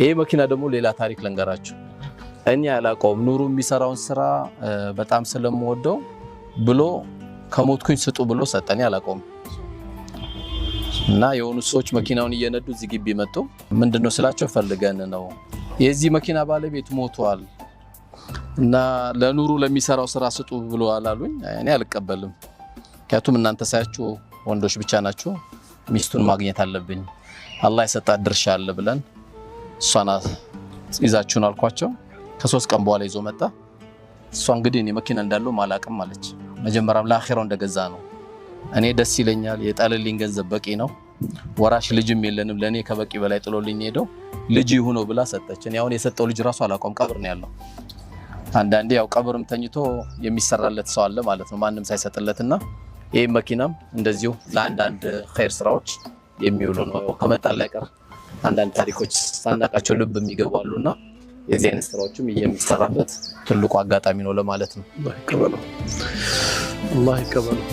ይሄ መኪና ደግሞ ሌላ ታሪክ ለንገራችሁ እኛ ያላቀውም ኑሩ የሚሰራውን ስራ በጣም ስለምወደው ብሎ ከሞትኩኝ ስጡ ብሎ ሰጠኝ ያላቀውም እና የሆኑ ሰዎች መኪናውን እየነዱ እዚህ ግቢ መጡ ምንድነው ስላቸው ፈልገን ነው የዚህ መኪና ባለቤት ሞቷል እና ለኑሩ ለሚሰራው ስራ ስጡ ብሎ አላሉኝ እኔ አልቀበልም ከያቱም እናንተ ሳያችሁ ወንዶች ብቻ ናችሁ ሚስቱን ማግኘት አለብኝ አላህ የሰጣት ድርሻ አለ ብለን እሷና ይዛችሁን አልኳቸው ከ3 ቀን በኋላ ይዞ መጣ እሷ እንግዲህ እኔ መኪና እንዳለው ማላቀም ማለች መጀመሪያም ለአኺራው እንደገዛ ነው እኔ ደስ ይለኛል የጣለልኝ ገንዘብ በቂ ነው ወራሽ ልጅም የለንም ለኔ ከበቂ በላይ ጥሎልኝ ሄዶ ልጅ ይሁነው ብላ ሰጠች እኔ አሁን የሰጠው ልጅ ራሱ አላቆም ቀብር ነው ያለው አንዳንዴ ያው ቀብርም ተኝቶ የሚሰራለት ሰው አለ ማለት ነው ማንንም ሳይሰጥለትና ይሄ መኪናም እንደዚሁ ለአንዳንድ ኸይር ስራዎች የሚውሉ ነው ከመጣል ላይ ቀር አንዳንድ ታሪኮች ሳናቃቸው ልብ የሚገባሉና የዚህ አይነት ስራዎችም የሚሰራበት ትልቁ አጋጣሚ ነው ለማለት ነው አላህ ይቀበለው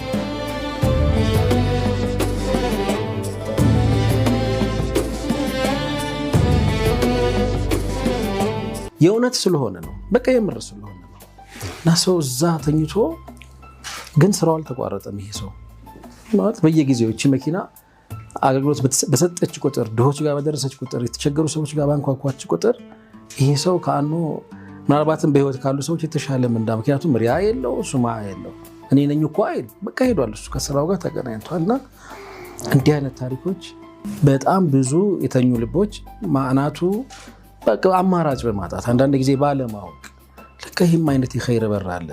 የእውነት ስለሆነ ነው በቃ የምር ስለሆነ ነው እና ሰው እዛ ተኝቶ ግን ስራው አልተቋረጠም ይሄ ሰው ማለት በየጊዜው እቺ መኪና አገልግሎት በሰጠች ቁጥር ድሆች ጋር በደረሰች ቁጥር የተቸገሩ ሰዎች ጋር ባንኳኳች ቁጥር ይሄ ሰው ካኑ ምናልባትም በህይወት ካሉ ሰዎች የተሻለ ምንዳ ምክንያቱም ሪያ የለው ሱማ የለው እኔ ነኝ እኮ አይል በቃ ሄዷል እሱ ከስራው ጋር ተገናኝቷልና እንዲህ አይነት ታሪኮች በጣም ብዙ የተኙ ልቦች ማዕናቱ በቃ አማራጭ በማጣት አንዳንድ ጊዜ ባለማወቅ ለካ ይሄም አይነት የኸይር በር አለ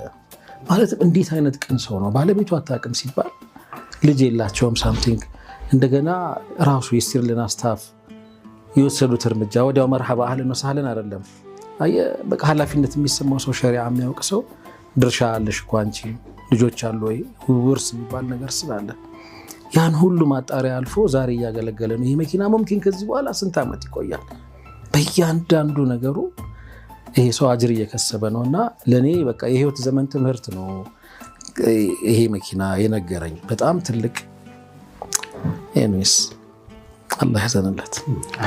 ማለት እንዴት አይነት ቅን ሰው ነው ባለቤቱ አታውቅም ሲባል ልጅ የላቸውም ሳምቲንግ እንደገና ራሱ የስቲርልና ስታፍ የወሰዱት እርምጃ ወዲያው መርሐባ አህለን ወሰህለን አይደለም አየ በቃ ኃላፊነት የሚሰማው ሰው ሸሪዓ የሚያውቅ ሰው ድርሻ አለሽ እኮ አንቺ ልጆች አሉ ወይ ውርስ የሚባል ነገር ስላለ ያን ሁሉ ማጣሪያ አልፎ ዛሬ እያገለገለ ነው ይሄ መኪና ሙምኪን ከዚህ በኋላ ስንት ዓመት ይቆያል በእያንዳንዱ ነገሩ ይሄ ሰው አጅር እየከሰበ ነውና ለኔ በቃ የህይወት ዘመን ትምህርት ነው ይሄ መኪና የነገረኝ በጣም ትልቅ ኤኒስ አላህ ያዘንለት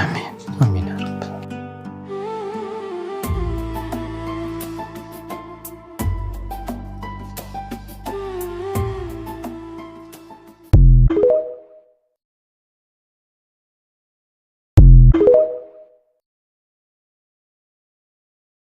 አሜን አሜን